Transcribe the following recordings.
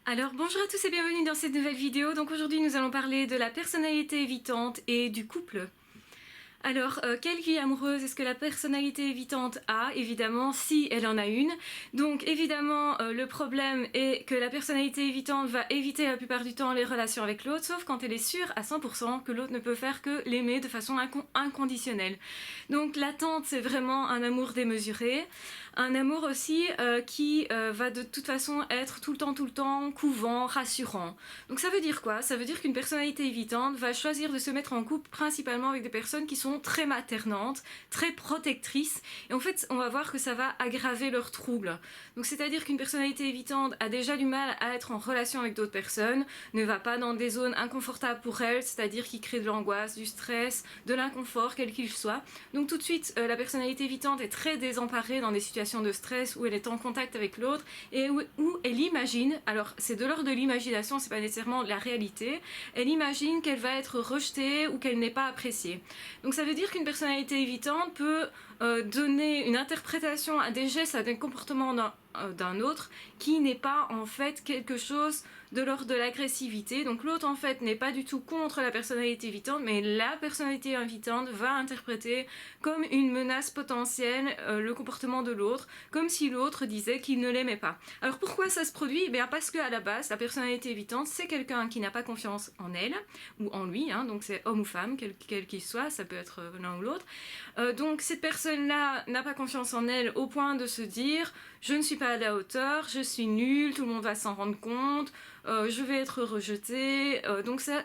Alors bonjour à tous et bienvenue dans cette nouvelle vidéo. Donc aujourd'hui nous allons parler de la personnalité évitante et du couple. Alors, quelle vie amoureuse est-ce que la personnalité évitante a? Évidemment, si elle en a une. Donc, évidemment, le problème est que la personnalité évitante va éviter la plupart du temps les relations avec l'autre, sauf quand elle est sûre à 100% que l'autre ne peut faire que l'aimer de façon inconditionnelle. Donc, l'attente, c'est vraiment un amour démesuré. Un amour aussi qui va de toute façon être tout le temps, couvant, rassurant. Donc ça veut dire quoi? Ça veut dire qu'une personnalité évitante va choisir de se mettre en couple principalement avec des personnes qui sont très maternantes, très protectrices, et en fait on va voir que ça va aggraver leurs troubles. Donc c'est-à-dire qu'une personnalité évitante a déjà du mal à être en relation avec d'autres personnes, ne va pas dans des zones inconfortables pour elle, c'est-à-dire qui créent de l'angoisse, du stress, de l'inconfort, quel qu'il soit. Donc tout de suite, la personnalité évitante est très désemparée dans des situations de stress où elle est en contact avec l'autre et où elle imagine, alors c'est de l'ordre de l'imagination, c'est pas nécessairement la réalité, elle imagine qu'elle va être rejetée ou qu'elle n'est pas appréciée. Donc ça veut dire qu'une personnalité évitante peut donner une interprétation à des gestes, à des comportements d'un autre qui n'est pas en fait quelque chose de l'ordre de l'agressivité. Donc l'autre en fait n'est pas du tout contre la personnalité évitante, mais la personnalité invitante va interpréter comme une menace potentielle le comportement de l'autre, comme si l'autre disait qu'il ne l'aimait pas. Alors pourquoi ça se produit? Bien parce qu'à la base, la personnalité évitante, c'est quelqu'un qui n'a pas confiance en elle, ou en lui, hein, donc c'est homme ou femme, quel qu'il soit, ça peut être l'un ou l'autre. Donc cette personne-là n'a pas confiance en elle au point de se dire « je ne suis pas à la hauteur, je suis nulle, tout le monde va s'en rendre compte, je vais être rejetée ». Donc ça,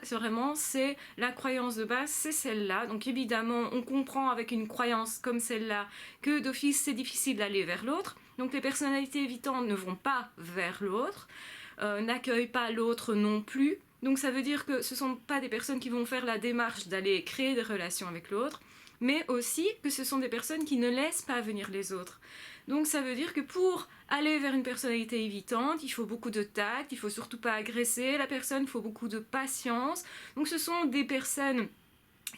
c'est la croyance de base, c'est celle-là. Donc évidemment, on comprend avec une croyance comme celle-là que d'office, c'est difficile d'aller vers l'autre. Donc les personnalités évitantes ne vont pas vers l'autre, n'accueillent pas l'autre non plus. Donc ça veut dire que ce ne sont pas des personnes qui vont faire la démarche d'aller créer des relations avec l'autre, mais aussi que ce sont des personnes qui ne laissent pas venir les autres. Donc ça veut dire que pour aller vers une personnalité évitante, il faut beaucoup de tact, il faut surtout pas agresser la personne, il faut beaucoup de patience. Donc ce sont des personnes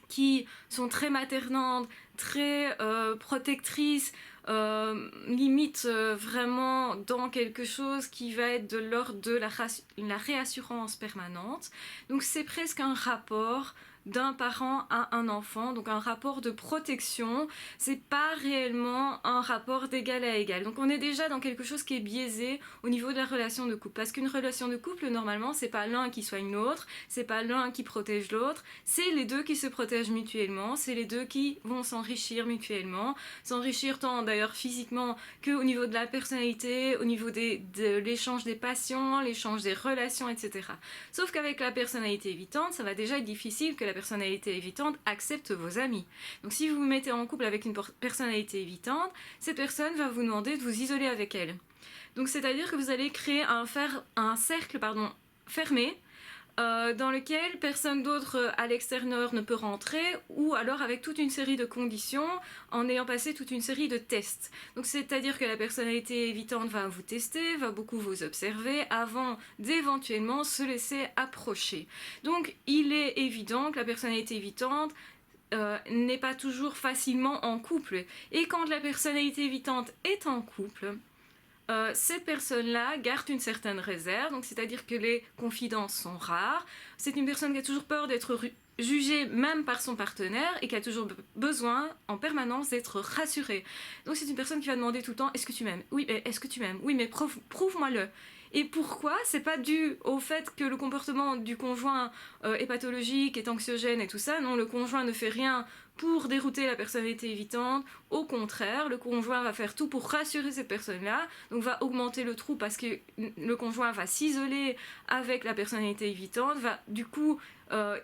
qui sont très maternantes, très protectrices, limite vraiment dans quelque chose qui va être de l'ordre de la réassurance permanente. Donc c'est presque un rapport d'un parent à un enfant, donc un rapport de protection, c'est pas réellement un rapport d'égal à égal. Donc on est déjà dans quelque chose qui est biaisé au niveau de la relation de couple, parce qu'une relation de couple, normalement, c'est pas l'un qui soigne l'autre, c'est pas l'un qui protège l'autre, c'est les deux qui se protègent mutuellement, c'est les deux qui vont s'enrichir mutuellement, s'enrichir tant d'ailleurs physiquement qu'au niveau de la personnalité, au niveau de l'échange des passions, l'échange des relations, etc. Sauf qu'avec la personnalité évitante, ça va déjà être difficile que la personnalité évitante accepte vos amis. Donc si vous vous mettez en couple avec une personnalité évitante, cette personne va vous demander de vous isoler avec elle. Donc c'est-à-dire que vous allez créer un cercle fermé dans lequel personne d'autre à l'extérieur ne peut rentrer, ou alors avec toute une série de conditions, en ayant passé toute une série de tests. Donc c'est-à-dire que la personnalité évitante va vous tester, va beaucoup vous observer, avant d'éventuellement se laisser approcher. Donc il est évident que la personnalité évitante n'est pas toujours facilement en couple. Et quand la personnalité évitante est en couple, cette personne-là garde une certaine réserve, donc c'est-à-dire que les confidences sont rares. C'est une personne qui a toujours peur d'être jugée même par son partenaire et qui a toujours besoin en permanence d'être rassurée. Donc c'est une personne qui va demander tout le temps « Est-ce que tu m'aimes? Oui, mais est-ce que tu m'aimes? Oui, mais prouve-moi-le ». Et pourquoi? C'est pas dû au fait que le comportement du conjoint est pathologique, est anxiogène et tout ça. Non, le conjoint ne fait rien pour dérouter la personnalité évitante. Au contraire, le conjoint va faire tout pour rassurer cette personne-là, donc va augmenter le trou parce que le conjoint va s'isoler avec la personnalité évitante, va du coup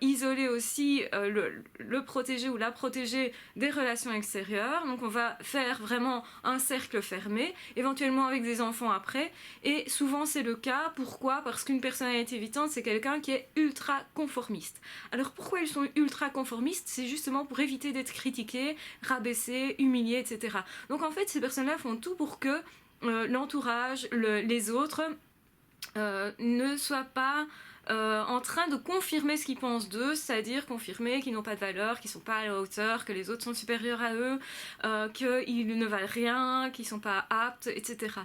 isoler aussi le protéger ou la protéger des relations extérieures. Donc on va faire vraiment un cercle fermé, éventuellement avec des enfants après. Et souvent c'est le cas. Pourquoi? Parce qu'une personnalité évitante, c'est quelqu'un qui est ultra conformiste. Alors pourquoi ils sont ultra conformistes? C'est justement pour éviter d'être critiqués, rabaissés, humiliés, etc. Donc en fait, ces personnes-là font tout pour que l'entourage, les autres ne soient pas en train de confirmer ce qu'ils pensent d'eux, c'est-à-dire confirmer qu'ils n'ont pas de valeur, qu'ils ne sont pas à la hauteur, que les autres sont supérieurs à eux, qu'ils ne valent rien, qu'ils ne sont pas aptes, etc.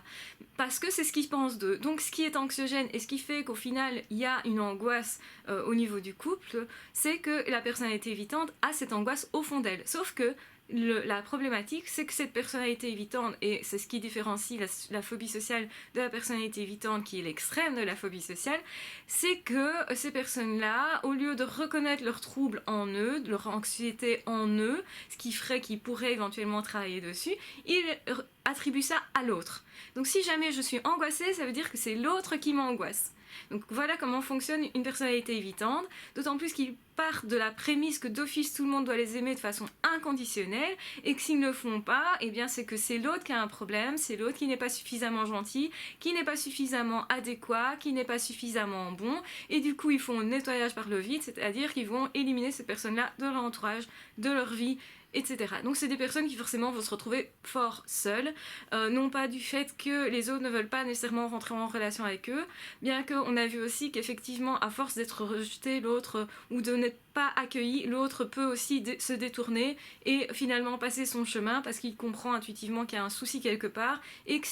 Parce que c'est ce qu'ils pensent d'eux. Donc ce qui est anxiogène et ce qui fait qu'au final il y a une angoisse au niveau du couple, c'est que la personnalité évitante a cette angoisse au fond d'elle. Sauf que la problématique, c'est que cette personnalité évitante, et c'est ce qui différencie la phobie sociale de la personnalité évitante, qui est l'extrême de la phobie sociale, c'est que ces personnes-là, au lieu de reconnaître leurs troubles en eux, leur anxiété en eux, ce qui ferait qu'ils pourraient éventuellement travailler dessus, ils attribuent ça à l'autre. Donc si jamais je suis angoissée, ça veut dire que c'est l'autre qui m'angoisse. Donc voilà comment fonctionne une personnalité évitante, d'autant plus qu'ils partent de la prémisse que d'office tout le monde doit les aimer de façon inconditionnelle et que s'ils ne le font pas, eh bien c'est que c'est l'autre qui a un problème, c'est l'autre qui n'est pas suffisamment gentil, qui n'est pas suffisamment adéquat, qui n'est pas suffisamment bon et du coup ils font un nettoyage par le vide, c'est-à-dire qu'ils vont éliminer cette personne-là de leur entourage, de leur vie, etc. Donc c'est des personnes qui forcément vont se retrouver fort seules, non pas du fait que les autres ne veulent pas nécessairement rentrer en relation avec eux, bien qu'on a vu aussi qu'effectivement à force d'être rejeté l'autre ou de n'être pas accueilli, l'autre peut aussi se détourner et finalement passer son chemin parce qu'il comprend intuitivement qu'il y a un souci quelque part et que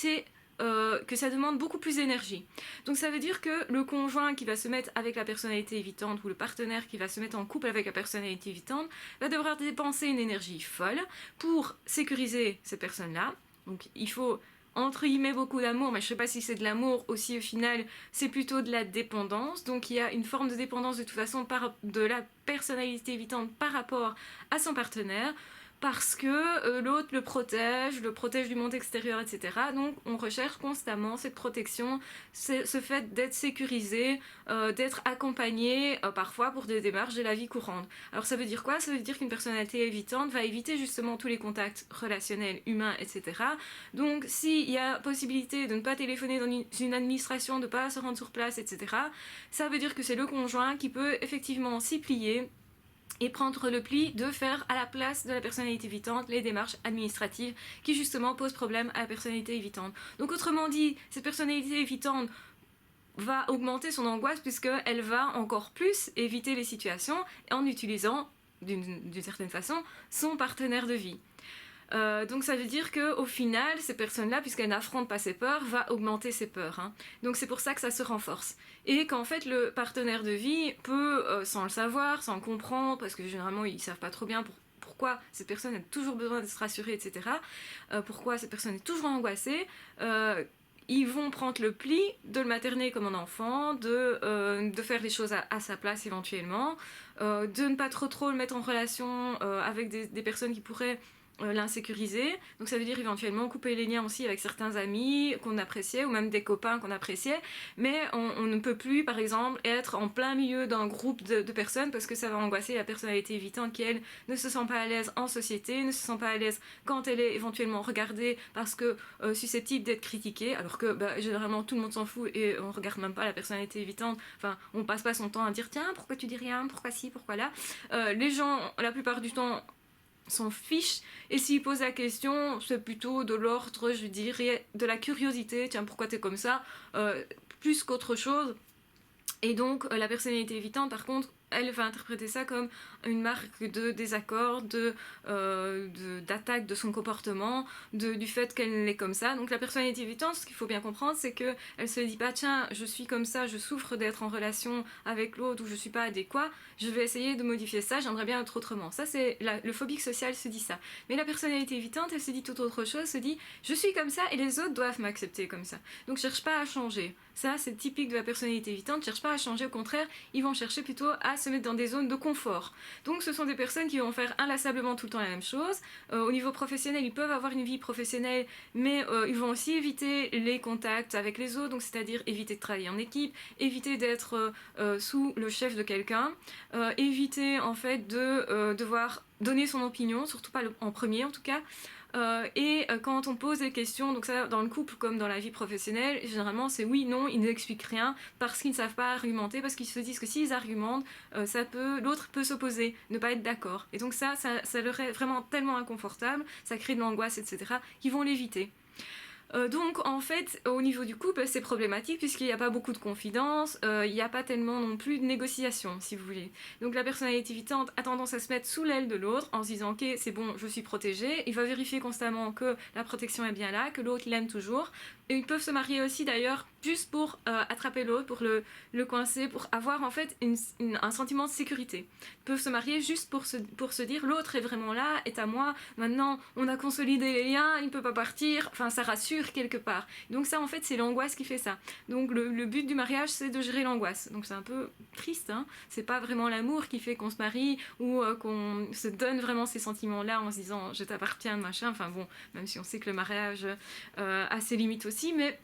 ça demande beaucoup plus d'énergie. Donc ça veut dire que le conjoint qui va se mettre avec la personnalité évitante ou le partenaire qui va se mettre en couple avec la personnalité évitante va devoir dépenser une énergie folle pour sécuriser ces personnes-là. Donc il faut entre guillemets beaucoup d'amour, mais je ne sais pas si c'est de l'amour aussi au final, c'est plutôt de la dépendance. Donc il y a une forme de dépendance de toute façon de la personnalité évitante par rapport à son partenaire, parce que l'autre le protège du monde extérieur, etc. Donc on recherche constamment cette protection, ce fait d'être sécurisé, d'être accompagné parfois pour des démarches de la vie courante. Alors ça veut dire quoi? Ça veut dire qu'une personnalité évitante va éviter justement tous les contacts relationnels, humains, etc. Donc s'il y a possibilité de ne pas téléphoner dans une administration, de ne pas se rendre sur place, etc., ça veut dire que c'est le conjoint qui peut effectivement s'y plier et prendre le pli de faire à la place de la personnalité évitante les démarches administratives qui justement posent problème à la personnalité évitante. Donc autrement dit, cette personnalité évitante va augmenter son angoisse puisqu'elle va encore plus éviter les situations en utilisant d'une certaine façon son partenaire de vie. Donc ça veut dire qu'au final, ces personnes-là, puisqu'elles n'affrontent pas ces peurs, va augmenter ces peurs. Hein. Donc c'est pour ça que ça se renforce. Et qu'en fait, le partenaire de vie peut, sans le savoir, sans le comprendre, parce que généralement, ils ne savent pas trop bien pourquoi cette personne a toujours besoin d'être rassurée, etc. Pourquoi cette personne est toujours angoissée. Ils vont prendre le pli de le materner comme un enfant, de faire les choses à sa place éventuellement, de ne pas trop le mettre en relation avec des personnes qui pourraient l'insécuriser. Donc ça veut dire éventuellement couper les liens aussi avec certains amis qu'on appréciait ou même des copains qu'on appréciait, mais on ne peut plus par exemple être en plein milieu d'un groupe de personnes parce que ça va angoisser la personnalité évitante qui elle ne se sent pas à l'aise en société, ne se sent pas à l'aise quand elle est éventuellement regardée parce que susceptible d'être critiquée, alors que généralement tout le monde s'en fout et on regarde même pas la personnalité évitante, enfin on passe pas son temps à dire tiens pourquoi tu dis rien, pourquoi ci, pourquoi là. Les gens la plupart du temps s'en fiche et s'il pose la question c'est plutôt de l'ordre je dirais de la curiosité, tiens pourquoi t'es comme ça, plus qu'autre chose. Et donc la personnalité évitante par contre elle va interpréter ça comme une marque de désaccord, d'attaque de son comportement, du fait qu'elle est comme ça. Donc la personnalité évitante, ce qu'il faut bien comprendre, c'est qu'elle ne se dit pas tiens, je suis comme ça, je souffre d'être en relation avec l'autre ou je ne suis pas adéquat, je vais essayer de modifier ça, j'aimerais bien être autrement. Ça, c'est le phobique social se dit ça. Mais la personnalité évitante, elle se dit tout autre chose, se dit je suis comme ça et les autres doivent m'accepter comme ça. Donc cherche pas à changer. Ça, c'est typique de la personnalité évitante, cherche pas à changer, au contraire, ils vont chercher plutôt à se mettre dans des zones de confort. Donc ce sont des personnes qui vont faire inlassablement tout le temps la même chose. Au niveau professionnel, ils peuvent avoir une vie professionnelle, mais ils vont aussi éviter les contacts avec les autres, donc c'est-à-dire éviter de travailler en équipe, éviter d'être sous le chef de quelqu'un, éviter en fait de devoir donner son opinion, surtout pas en premier en tout cas. Quand on pose des questions, donc ça dans le couple comme dans la vie professionnelle, généralement c'est oui, non, ils n'expliquent rien parce qu'ils ne savent pas argumenter, parce qu'ils se disent que s'ils argumentent, l'autre peut s'opposer, ne pas être d'accord. Et donc ça leur est vraiment tellement inconfortable, ça crée de l'angoisse, etc., qu'ils vont l'éviter. Donc en fait, au niveau du couple, c'est problématique puisqu'il n'y a pas beaucoup de confidence, il n'y a pas tellement non plus de négociation, si vous voulez. Donc la personnalité évitante a tendance à se mettre sous l'aile de l'autre en se disant ok, c'est bon, je suis protégée. Il va vérifier constamment que la protection est bien là, que l'autre l'aime toujours. Et ils peuvent se marier aussi d'ailleurs juste pour attraper l'autre, pour le coincer, pour avoir en fait un sentiment de sécurité. Ils peuvent se marier juste pour se dire l'autre est vraiment là, est à moi, maintenant on a consolidé les liens, il ne peut pas partir, enfin ça rassure quelque part. Donc ça en fait c'est l'angoisse qui fait ça. Donc le but du mariage c'est de gérer l'angoisse. Donc c'est un peu triste, hein. C'est pas vraiment l'amour qui fait qu'on se marie ou qu'on se donne vraiment ces sentiments-là en se disant je t'appartiens, machin, enfin bon, même si on sait que le mariage a ses limites aussi, mais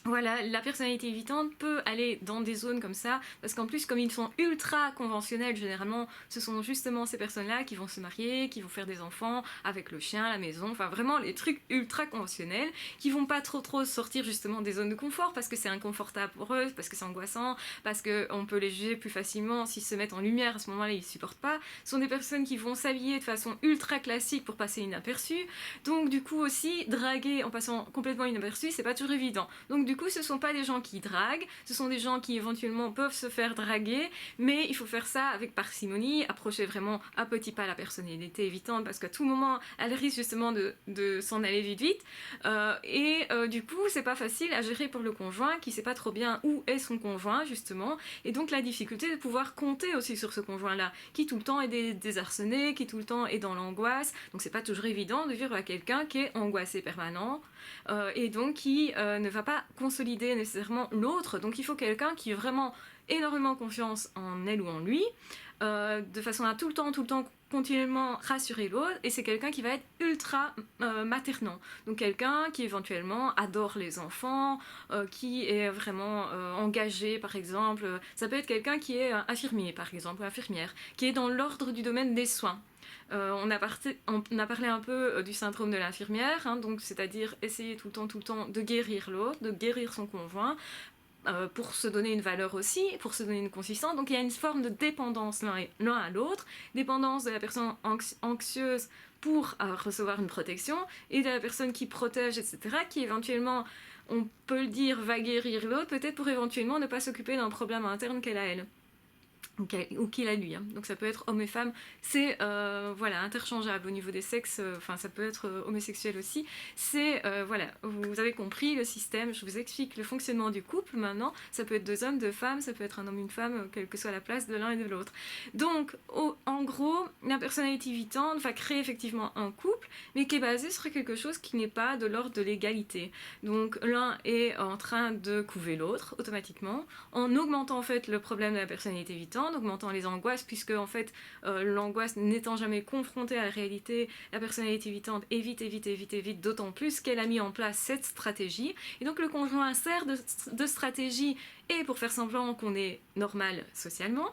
voilà, la personnalité évitante peut aller dans des zones comme ça, parce qu'en plus, comme ils sont ultra conventionnels, généralement, ce sont justement ces personnes-là qui vont se marier, qui vont faire des enfants avec le chien, la maison, enfin vraiment les trucs ultra conventionnels, qui vont pas trop sortir justement des zones de confort, parce que c'est inconfortable pour eux, parce que c'est angoissant, parce qu'on peut les juger plus facilement s'ils se mettent en lumière, à ce moment-là, ils supportent pas. Ce sont des personnes qui vont s'habiller de façon ultra classique pour passer inaperçue, donc du coup aussi, draguer en passant complètement inaperçu, c'est pas toujours évident. Donc du coup, ce ne sont pas des gens qui draguent, ce sont des gens qui éventuellement peuvent se faire draguer, mais il faut faire ça avec parcimonie, approcher vraiment à petits pas la personnalité évitante, parce qu'à tout moment, elle risque justement de s'en aller vite. Du coup, c'est pas facile à gérer pour le conjoint, qui sait pas trop bien où est son conjoint, justement, et donc la difficulté de pouvoir compter aussi sur ce conjoint-là, qui tout le temps est désarçonné, qui tout le temps est dans l'angoisse, donc c'est pas toujours évident de vivre avec quelqu'un qui est angoissé permanent, et donc qui ne va pas consolider nécessairement l'autre. Donc il faut quelqu'un qui ait vraiment énormément confiance en elle ou en lui, de façon à tout le temps continuellement rassurer l'autre, et c'est quelqu'un qui va être ultra maternant. Donc quelqu'un qui éventuellement adore les enfants, qui est vraiment engagé par exemple. Ça peut être quelqu'un qui est infirmier par exemple, ou infirmière, qui est dans l'ordre du domaine des soins. On a parlé un peu du syndrome de l'infirmière, hein, donc c'est-à-dire essayer tout le temps de guérir l'autre, de guérir son conjoint, pour se donner une valeur aussi, pour se donner une consistance. Donc il y a une forme de dépendance l'un à l'autre, dépendance de la personne anxieuse pour recevoir une protection, et de la personne qui protège, etc., qui éventuellement, on peut le dire, va guérir l'autre, peut-être pour éventuellement ne pas s'occuper d'un problème interne qu'elle a elle. Ou qu'il a lui, hein. Donc ça peut être homme et femme, c'est voilà, interchangeable au niveau des sexes, enfin ça peut être homosexuel aussi, c'est voilà, vous avez compris le système, je vous explique le fonctionnement du couple maintenant, ça peut être deux hommes, deux femmes, ça peut être un homme, une femme, quelle que soit la place de l'un et de l'autre. Donc en gros, la personnalité évitante va créer effectivement un couple, mais qui est basé sur quelque chose qui n'est pas de l'ordre de l'égalité. Donc l'un est en train de couver l'autre automatiquement, en augmentant en fait le problème de la personnalité évitante, augmentant les angoisses, puisque en fait l'angoisse n'étant jamais confrontée à la réalité, la personnalité évitante évite, d'autant plus qu'elle a mis en place cette stratégie, et donc le conjoint sert de stratégie, et pour faire semblant qu'on est normal socialement,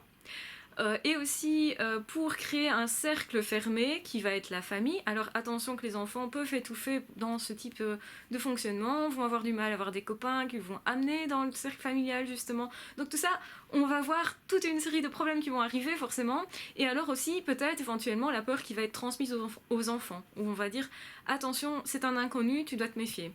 et aussi pour créer un cercle fermé qui va être la famille. Alors attention que les enfants peuvent étouffer dans ce type de fonctionnement, vont avoir du mal à avoir des copains qu'ils vont amener dans le cercle familial justement. Donc tout ça, on va voir toute une série de problèmes qui vont arriver forcément, et alors aussi peut-être éventuellement la peur qui va être transmise aux enfants, où on va dire attention, c'est un inconnu, tu dois te méfier.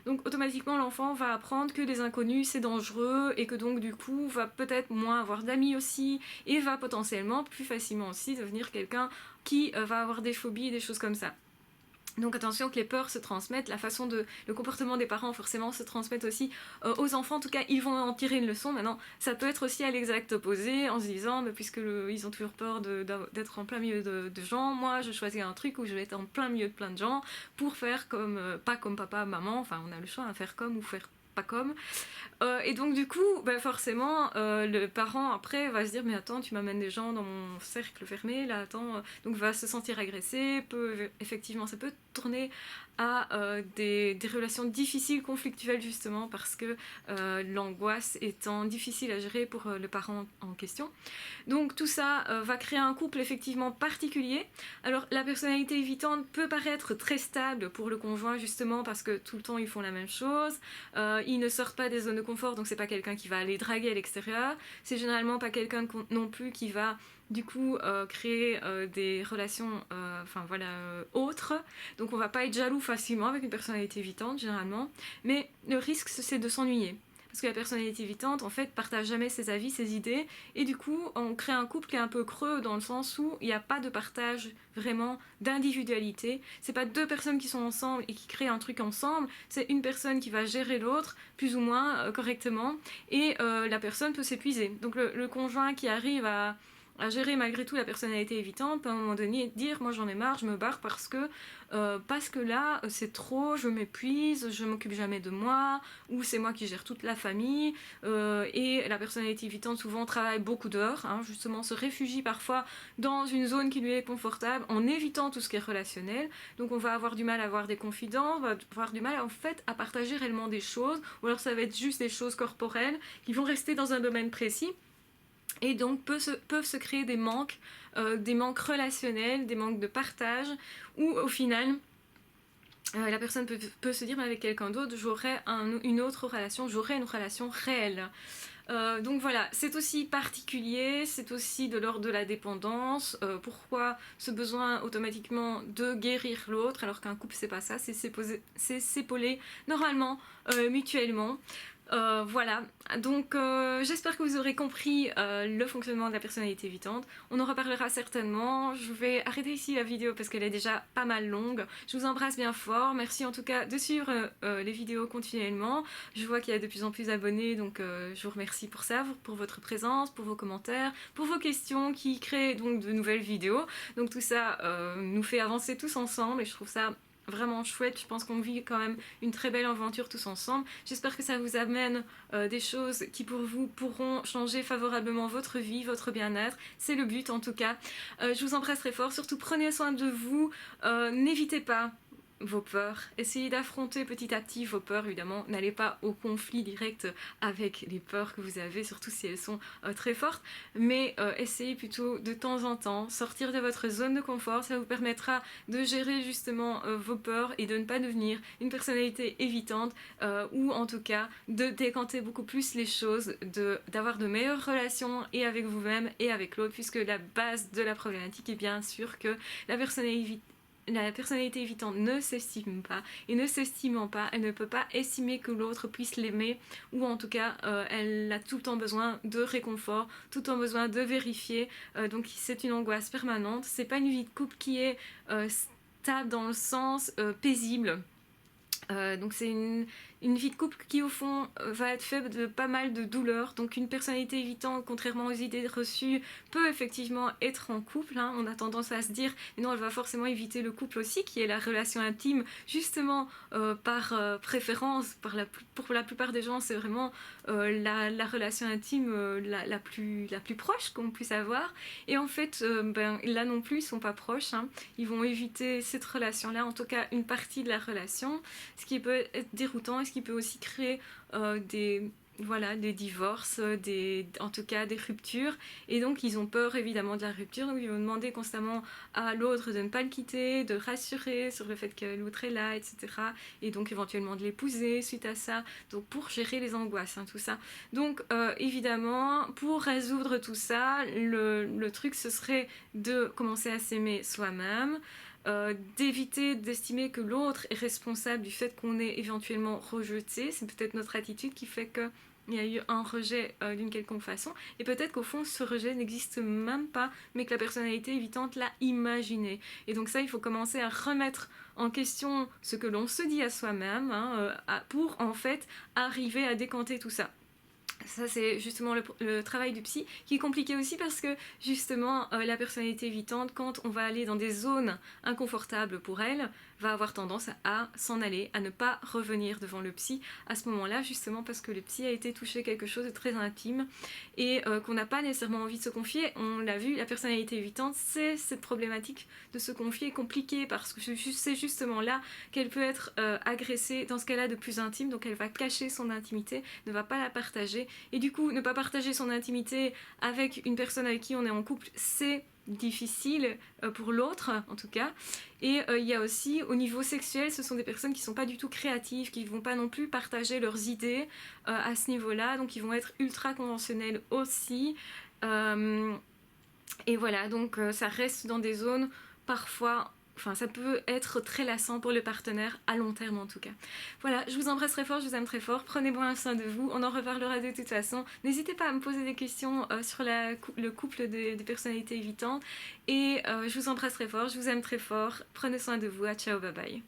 Donc automatiquement l'enfant va apprendre que les inconnus c'est dangereux, et que donc du coup va peut-être moins avoir d'amis aussi, et va potentiellement plus facilement aussi devenir quelqu'un qui va avoir des phobies et des choses comme ça. Donc attention que les peurs se transmettent, le comportement des parents forcément se transmettent aussi aux enfants, en tout cas ils vont en tirer une leçon. Maintenant ça peut être aussi à l'exact opposé, en se disant ils ont toujours peur d'être en plein milieu de gens, moi je choisis un truc où je vais être en plein milieu de plein de gens pour faire comme, pas comme papa, maman, enfin on a le choix à faire comme ou faire pas comme. Et donc du coup, forcément, le parent après va se dire mais attends, tu m'amènes des gens dans mon cercle fermé, là attends, donc va se sentir agressé, effectivement ça peut tourner à des relations difficiles, conflictuelles justement, parce que l'angoisse étant difficile à gérer pour le parent en question. Donc tout ça va créer un couple effectivement particulier. Alors la personnalité évitante peut paraître très stable pour le conjoint justement parce que tout le temps ils font la même chose, ils ne sortent pas des zones de confort, donc c'est pas quelqu'un qui va aller draguer à l'extérieur. C'est généralement pas quelqu'un non plus qui va du coup créer des relations autres. Donc on va pas être jaloux facilement avec une personnalité évitante généralement, mais le risque c'est de s'ennuyer. Parce que la personnalité évitante, en fait, partage jamais ses avis, ses idées, et du coup, on crée un couple qui est un peu creux dans le sens où il n'y a pas de partage vraiment d'individualité. C'est pas deux personnes qui sont ensemble et qui créent un truc ensemble, c'est une personne qui va gérer l'autre plus ou moins correctement, et la personne peut s'épuiser. Donc le conjoint qui arrive à gérer malgré tout la personnalité évitante, peut à un moment donné dire moi j'en ai marre, je me barre parce que là c'est trop, je m'épuise, je m'occupe jamais de moi, ou c'est moi qui gère toute la famille, et la personnalité évitante souvent travaille beaucoup d'heures, hein, justement se réfugie parfois dans une zone qui lui est confortable en évitant tout ce qui est relationnel, donc on va avoir du mal à avoir des confidents, on va avoir du mal en fait à partager réellement des choses, ou alors ça va être juste des choses corporelles qui vont rester dans un domaine précis. Et donc peuvent se créer des manques relationnels, des manques de partage, où au final, la personne peut se dire mais avec quelqu'un d'autre, j'aurai une autre relation, j'aurai une relation réelle. Donc voilà, c'est aussi particulier, c'est aussi de l'ordre de la dépendance. Pourquoi ce besoin automatiquement de guérir l'autre, alors qu'un couple c'est pas ça, c'est s'épauler normalement, mutuellement. Voilà, donc j'espère que vous aurez compris le fonctionnement de la personnalité évitante. On en reparlera certainement. Je vais arrêter ici la vidéo parce qu'elle est déjà pas mal longue. Je vous embrasse bien fort. Merci en tout cas de suivre les vidéos continuellement. Je vois qu'il y a de plus en plus d'abonnés, donc je vous remercie pour ça, pour votre présence, pour vos commentaires, pour vos questions qui créent donc de nouvelles vidéos. Donc tout ça nous fait avancer tous ensemble et je trouve ça vraiment chouette. Je pense qu'on vit quand même une très belle aventure tous ensemble. J'espère que ça vous amène des choses qui pour vous pourront changer favorablement votre vie, votre bien-être. C'est le but en tout cas. Je vous embrasse très fort. Surtout prenez soin de vous. N'évitez pas vos peurs, essayez d'affronter petit à petit vos peurs, évidemment, n'allez pas au conflit direct avec les peurs que vous avez, surtout si elles sont très fortes, mais essayez plutôt de temps en temps sortir de votre zone de confort, ça vous permettra de gérer justement vos peurs et de ne pas devenir une personnalité évitante, ou en tout cas de décanter beaucoup plus les choses, d'avoir de meilleures relations et avec vous-même et avec l'autre, puisque la base de la problématique est bien sûr que la personnalité évitante ne s'estime pas, et ne s'estimant pas, elle ne peut pas estimer que l'autre puisse l'aimer, ou en tout cas elle a tout le temps besoin de réconfort, tout le temps besoin de vérifier, donc c'est une angoisse permanente. C'est pas une vie de couple qui est stable dans le sens paisible. Donc c'est une vie de couple qui au fond va être faite de pas mal de douleurs. Donc une personnalité évitante, contrairement aux idées reçues, peut effectivement être en couple, hein. On a tendance à se dire mais non, elle va forcément éviter le couple aussi, qui est la relation intime, justement par préférence. Pour la plupart des gens, c'est vraiment la relation intime la plus proche qu'on puisse avoir. Et en fait, là non plus, ils sont pas proches, hein. Ils vont éviter cette relation-là, en tout cas une partie de la relation, ce qui peut être déroutant et ce qui peut aussi créer des divorces, en tout cas des ruptures. Et donc ils ont peur évidemment de la rupture, donc ils vont demander constamment à l'autre de ne pas le quitter, de le rassurer sur le fait que l'autre est là, etc. Et donc éventuellement de l'épouser suite à ça, donc pour gérer les angoisses, hein, tout ça. Donc évidemment, pour résoudre tout ça, le truc ce serait de commencer à s'aimer soi-même, d'éviter d'estimer que l'autre est responsable du fait qu'on est éventuellement rejeté. C'est peut-être notre attitude qui fait qu'il y a eu un rejet d'une quelconque façon, et peut-être qu'au fond ce rejet n'existe même pas, mais que la personnalité évitante l'a imaginé. Et donc ça, il faut commencer à remettre en question ce que l'on se dit à soi-même, hein, pour en fait arriver à décanter tout ça. Ça, c'est justement le travail du psy, qui est compliqué aussi parce que justement la personnalité évitante, quand on va aller dans des zones inconfortables pour elle, va avoir tendance à s'en aller, à ne pas revenir devant le psy à ce moment-là, justement parce que le psy a été touché quelque chose de très intime et qu'on n'a pas nécessairement envie de se confier. On l'a vu, la personnalité évitante, c'est cette problématique de se confier compliquée, parce que c'est justement là qu'elle peut être agressée dans ce qu'elle a de plus intime, donc elle va cacher son intimité, ne va pas la partager, et du coup ne pas partager son intimité avec une personne avec qui on est en couple, c'est difficile pour l'autre en tout cas. Et il y a aussi au niveau sexuel, ce sont des personnes qui sont pas du tout créatives, qui vont pas non plus partager leurs idées à ce niveau-là, donc ils vont être ultra conventionnels aussi. Et voilà, donc ça reste dans des zones parfois, enfin ça peut être très lassant pour le partenaire à long terme en tout cas. Voilà, je vous embrasse très fort, je vous aime très fort, prenez bien soin de vous, on en reparlera de toute façon. N'hésitez pas à me poser des questions sur le couple de personnalités évitantes. Et je vous embrasse très fort, je vous aime très fort, prenez soin de vous, à ciao, bye bye.